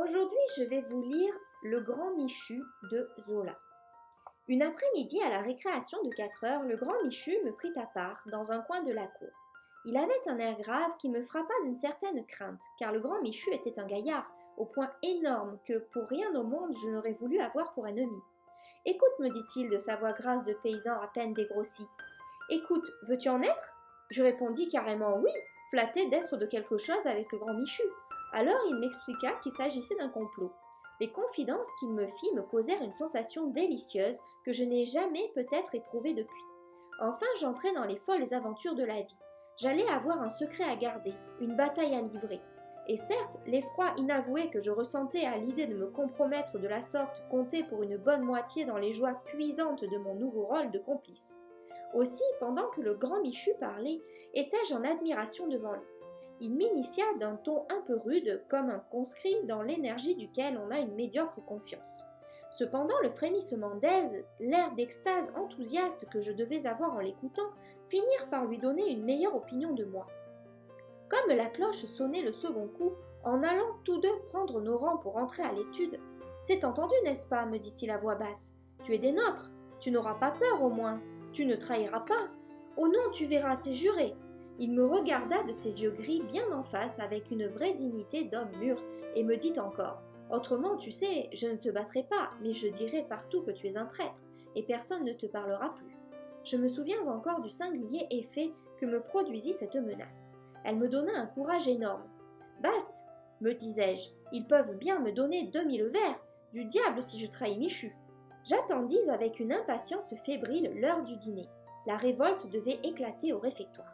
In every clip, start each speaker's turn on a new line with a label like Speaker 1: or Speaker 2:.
Speaker 1: Aujourd'hui, je vais vous lire Le Grand Michu de Zola. Une après-midi à la récréation de 4 heures, le Grand Michu me prit à part dans un coin de la cour. Il avait un air grave qui me frappa d'une certaine crainte, car le Grand Michu était un gaillard, au point énorme que pour rien au monde je n'aurais voulu avoir pour ennemi. Écoute, me dit-il de sa voix grasse de paysan à peine dégrossi. Écoute, veux-tu en être? Je répondis carrément oui, flatté d'être de quelque chose avec le Grand Michu. Alors il m'expliqua qu'il s'agissait d'un complot. Les confidences qu'il me fit me causèrent une sensation délicieuse que je n'ai jamais peut-être éprouvée depuis. Enfin j'entrai dans les folles aventures de la vie. J'allais avoir un secret à garder, une bataille à livrer. Et certes, l'effroi inavoué que je ressentais à l'idée de me compromettre de la sorte comptait pour une bonne moitié dans les joies cuisantes de mon nouveau rôle de complice. Aussi, pendant que le Grand Michu parlait, étais-je en admiration devant lui. Il m'initia d'un ton un peu rude, comme un conscrit dans l'énergie duquel on a une médiocre confiance. Cependant, le frémissement d'aise, l'air d'extase enthousiaste que je devais avoir en l'écoutant, finirent par lui donner une meilleure opinion de moi. Comme la cloche sonnait le second coup, en allant tous deux prendre nos rangs pour entrer à l'étude, « C'est entendu, n'est-ce pas ?» me dit-il à voix basse. « Tu es des nôtres, tu n'auras pas peur au moins, tu ne trahiras pas. Oh non, tu verras, c'est juré. » Il me regarda de ses yeux gris bien en face avec une vraie dignité d'homme mûr et me dit encore « Autrement, tu sais, je ne te battrai pas, mais je dirai partout que tu es un traître, et personne ne te parlera plus. » Je me souviens encore du singulier effet que me produisit cette menace. Elle me donna un courage énorme. « Bast, me disais-je, ils peuvent bien me donner 2000 vers, du diable si je trahis Michu. » J'attendis avec une impatience fébrile l'heure du dîner. La révolte devait éclater au réfectoire.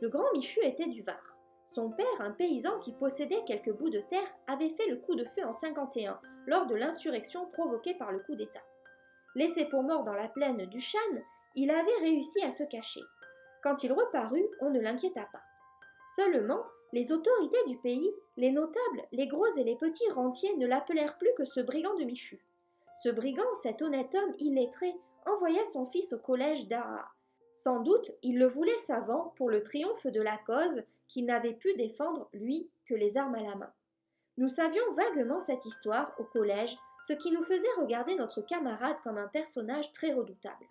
Speaker 1: Le Grand Michu était du Var. Son père, un paysan qui possédait quelques bouts de terre, avait fait le coup de feu en 51, lors de l'insurrection provoquée par le coup d'État. Laissé pour mort dans la plaine du Châne, il avait réussi à se cacher. Quand il reparut, on ne l'inquiéta pas. Seulement, les autorités du pays, les notables, les gros et les petits rentiers ne l'appelèrent plus que ce brigand de Michu. Ce brigand, cet honnête homme illettré, envoya son fils au collège d'Arras. Sans doute, il le voulait savant pour le triomphe de la cause qu'il n'avait pu défendre, lui, que les armes à la main. Nous savions vaguement cette histoire au collège, ce qui nous faisait regarder notre camarade comme un personnage très redoutable.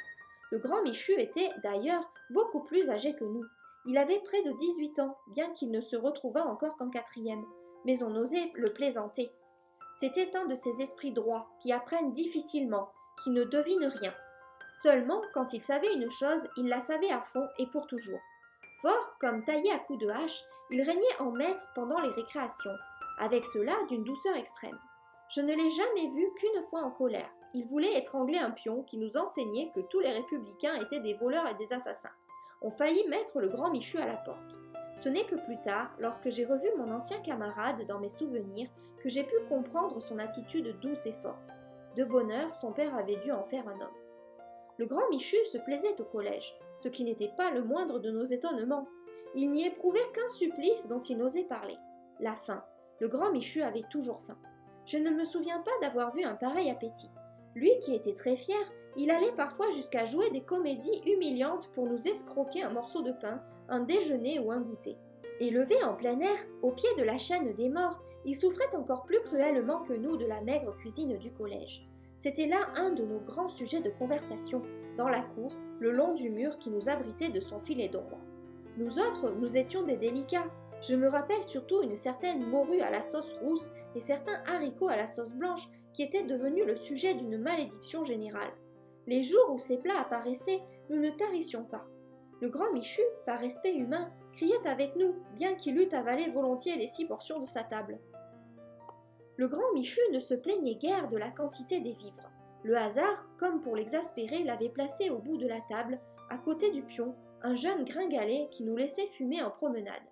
Speaker 1: Le Grand Michu était, d'ailleurs, beaucoup plus âgé que nous. Il avait près de 18 ans, bien qu'il ne se retrouvât encore qu'en 4e, mais on osait le plaisanter. C'était un de ces esprits droits, qui apprennent difficilement, qui ne devinent rien. Seulement, quand il savait une chose, il la savait à fond et pour toujours. Fort, comme taillé à coups de hache, il régnait en maître pendant les récréations, avec cela d'une douceur extrême. Je ne l'ai jamais vu qu'une fois en colère. Il voulait étrangler un pion qui nous enseignait que tous les républicains étaient des voleurs et des assassins. On faillit mettre le Grand Michu à la porte. Ce n'est que plus tard, lorsque j'ai revu mon ancien camarade dans mes souvenirs, que j'ai pu comprendre son attitude douce et forte. De bonne heure, son père avait dû en faire un homme. Le Grand Michu se plaisait au collège, ce qui n'était pas le moindre de nos étonnements. Il n'y éprouvait qu'un supplice dont il n'osait parler, la faim. Le Grand Michu avait toujours faim. Je ne me souviens pas d'avoir vu un pareil appétit. Lui qui était très fier, il allait parfois jusqu'à jouer des comédies humiliantes pour nous escroquer un morceau de pain, un déjeuner ou un goûter. Élevé en plein air, au pied de la chaîne des morts, il souffrait encore plus cruellement que nous de la maigre cuisine du collège. C'était là un de nos grands sujets de conversation, dans la cour, le long du mur qui nous abritait de son filet d'ombre. Nous autres, nous étions des délicats. Je me rappelle surtout une certaine morue à la sauce rousse et certains haricots à la sauce blanche qui étaient devenus le sujet d'une malédiction générale. Les jours où ces plats apparaissaient, nous ne tarissions pas. Le Grand Michu, par respect humain, criait avec nous, bien qu'il eût avalé volontiers les 6 portions de sa table. Le Grand Michu ne se plaignait guère de la quantité des vivres. Le hasard, comme pour l'exaspérer, l'avait placé au bout de la table, à côté du pion, un jeune gringalet qui nous laissait fumer en promenade.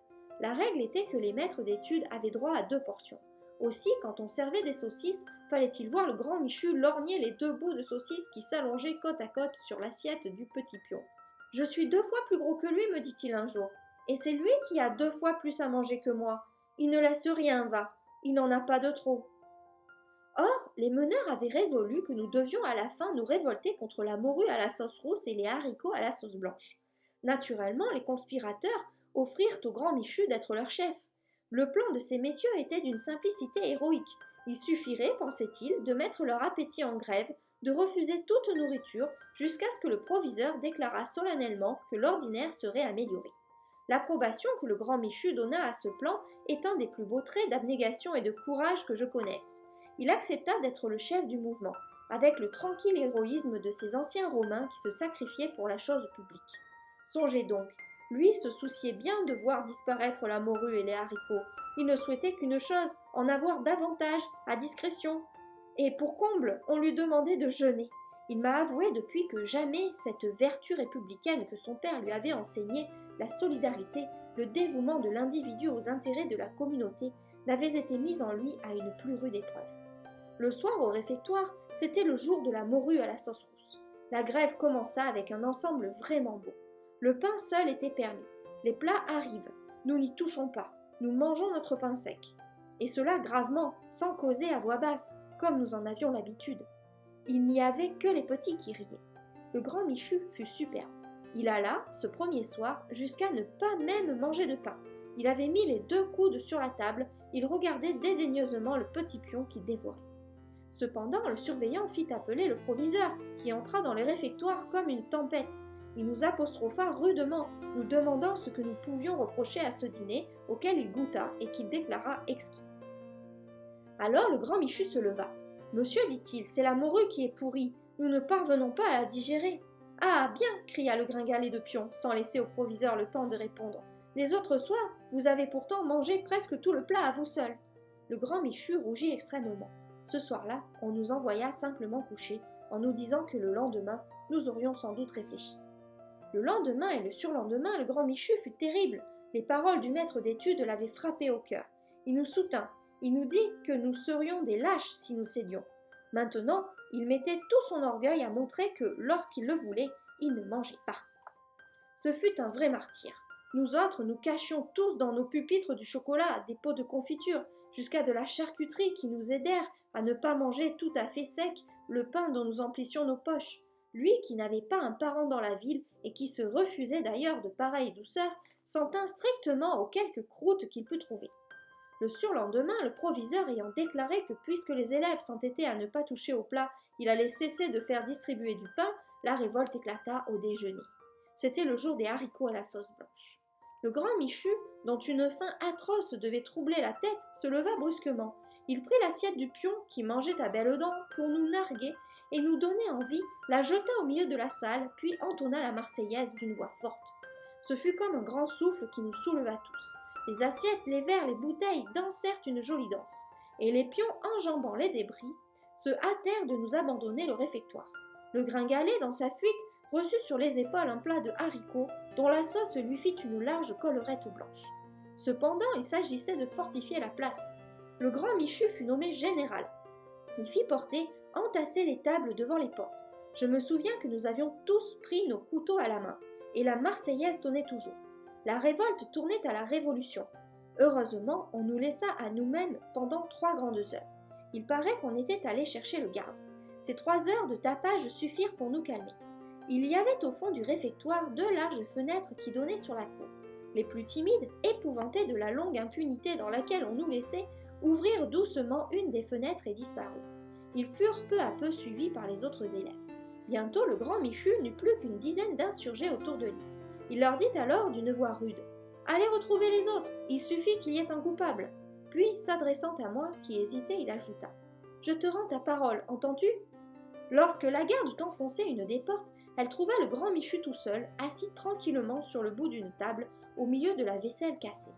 Speaker 1: La règle était que les maîtres d'études avaient droit à 2 portions. Aussi, quand on servait des saucisses, fallait-il voir le Grand Michu lorgner les 2 bouts de saucisses qui s'allongeaient côte à côte sur l'assiette du petit pion. « Je suis 2 fois plus gros que lui, me dit-il un jour, et c'est lui qui a 2 fois plus à manger que moi. Il ne laisse rien, va. Il n'en a pas de trop. » Or, les meneurs avaient résolu que nous devions à la fin nous révolter contre la morue à la sauce rousse et les haricots à la sauce blanche. Naturellement, les conspirateurs offrirent au Grand Michu d'être leur chef. Le plan de ces messieurs était d'une simplicité héroïque. Il suffirait, pensait-il, de mettre leur appétit en grève, de refuser toute nourriture, jusqu'à ce que le proviseur déclarât solennellement que l'ordinaire serait amélioré. L'approbation que le grand Michu donna à ce plan est un des plus beaux traits d'abnégation et de courage que je connaisse. Il accepta d'être le chef du mouvement, avec le tranquille héroïsme de ces anciens Romains qui se sacrifiaient pour la chose publique. Songez donc, lui se souciait bien de voir disparaître la morue et les haricots. Il ne souhaitait qu'une chose, en avoir davantage, à discrétion. Et pour comble, on lui demandait de jeûner. Il m'a avoué depuis que jamais cette vertu républicaine que son père lui avait enseignée, la solidarité, le dévouement de l'individu aux intérêts de la communauté, n'avaient été mise en lui à une plus rude épreuve. Le soir au réfectoire, c'était le jour de la morue à la sauce rousse. La grève commença avec un ensemble vraiment beau. Le pain seul était permis. Les plats arrivent. Nous n'y touchons pas. Nous mangeons notre pain sec. Et cela gravement, sans causer à voix basse, comme nous en avions l'habitude. Il n'y avait que les petits qui riaient. Le grand Michu fut superbe. Il alla, ce premier soir, jusqu'à ne pas même manger de pain. Il avait mis les 2 coudes sur la table, il regardait dédaigneusement le petit pion qu'il dévorait. Cependant, le surveillant fit appeler le proviseur, qui entra dans les réfectoires comme une tempête. Il nous apostropha rudement, nous demandant ce que nous pouvions reprocher à ce dîner, auquel il goûta et qu'il déclara exquis. Alors le grand Michu se leva. « Monsieur, dit-il, c'est la morue qui est pourrie, nous ne parvenons pas à la digérer. »« Ah, bien !» cria le gringalet de pion, sans laisser au proviseur le temps de répondre. « Les autres soirs, vous avez pourtant mangé presque tout le plat à vous seul. » Le grand Michu rougit extrêmement. Ce soir-là, on nous envoya simplement coucher, en nous disant que le lendemain, nous aurions sans doute réfléchi. Le lendemain et le surlendemain, le grand Michu fut terrible. Les paroles du maître d'études l'avaient frappé au cœur. Il nous soutint. Il nous dit que nous serions des lâches si nous cédions. Maintenant, il mettait tout son orgueil à montrer que, lorsqu'il le voulait, il ne mangeait pas. Ce fut un vrai martyre. Nous autres, nous cachions tous dans nos pupitres du chocolat, des pots de confiture, jusqu'à de la charcuterie qui nous aidèrent à ne pas manger tout à fait sec le pain dont nous emplissions nos poches. Lui qui n'avait pas un parent dans la ville et qui se refusait d'ailleurs de pareille douceur, s'en tint strictement aux quelques croûtes qu'il put trouver. Le surlendemain, le proviseur ayant déclaré que puisque les élèves s'entêtaient à ne pas toucher au plat, il allait cesser de faire distribuer du pain, la révolte éclata au déjeuner. C'était le jour des haricots à la sauce blanche. Le grand Michu, dont une faim atroce devait troubler la tête, se leva brusquement. Il prit l'assiette du pion, qui mangeait à belles dents, pour nous narguer, et nous donner envie, la jeta au milieu de la salle, puis entonna la Marseillaise d'une voix forte. Ce fut comme un grand souffle qui nous souleva tous. Les assiettes, les verres, les bouteilles dansèrent une jolie danse, et les pions, enjambant les débris, se hâtèrent de nous abandonner le réfectoire. Le gringalet, dans sa fuite, reçut sur les épaules un plat de haricots, dont la sauce lui fit une large collerette blanche. Cependant, il s'agissait de fortifier la place. Le grand Michu fut nommé général. Il fit porter, entasser les tables devant les portes. Je me souviens que nous avions tous pris nos couteaux à la main, et la Marseillaise tonnait toujours. La révolte tournait à la Révolution. Heureusement, on nous laissa à nous-mêmes pendant 3 grandes heures. Il paraît qu'on était allé chercher le garde. Ces 3 heures de tapage suffirent pour nous calmer. Il y avait au fond du réfectoire 2 larges fenêtres qui donnaient sur la cour. Les plus timides, épouvantés de la longue impunité dans laquelle on nous laissait, ouvrirent doucement une des fenêtres et disparurent. Ils furent peu à peu suivis par les autres élèves. Bientôt, le grand Michu n'eut plus qu'une dizaine d'insurgés autour de lui. Il leur dit alors d'une voix rude « Allez retrouver les autres, il suffit qu'il y ait un coupable. » Puis, s'adressant à moi, qui hésitais, il ajouta « Je te rends ta parole, entends-tu » Lorsque la garde eut enfoncé une des portes, elle trouva le grand Michu tout seul, assis tranquillement sur le bout d'une table, au milieu de la vaisselle cassée.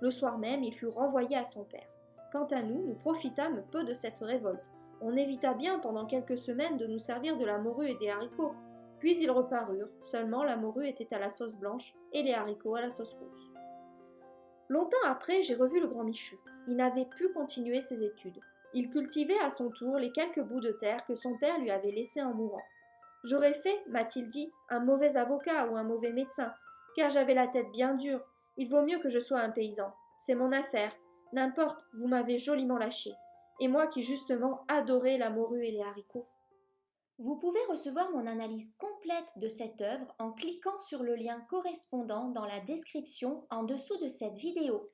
Speaker 1: Le soir même, il fut renvoyé à son père. Quant à nous, nous profitâmes peu de cette révolte. On évita bien pendant quelques semaines de nous servir de la morue et des haricots. Puis ils reparurent, seulement la morue était à la sauce blanche et les haricots à la sauce rousse. Longtemps après, j'ai revu le grand Michu. Il n'avait pu continuer ses études. Il cultivait à son tour les quelques bouts de terre que son père lui avait laissés en mourant. J'aurais fait, m'a-t-il dit, un mauvais avocat ou un mauvais médecin, car j'avais la tête bien dure. Il vaut mieux que je sois un paysan. C'est mon affaire. N'importe, vous m'avez joliment lâché. Et moi qui justement adorais la morue et les haricots.
Speaker 2: Vous pouvez recevoir mon analyse complète de cette œuvre en cliquant sur le lien correspondant dans la description en dessous de cette vidéo.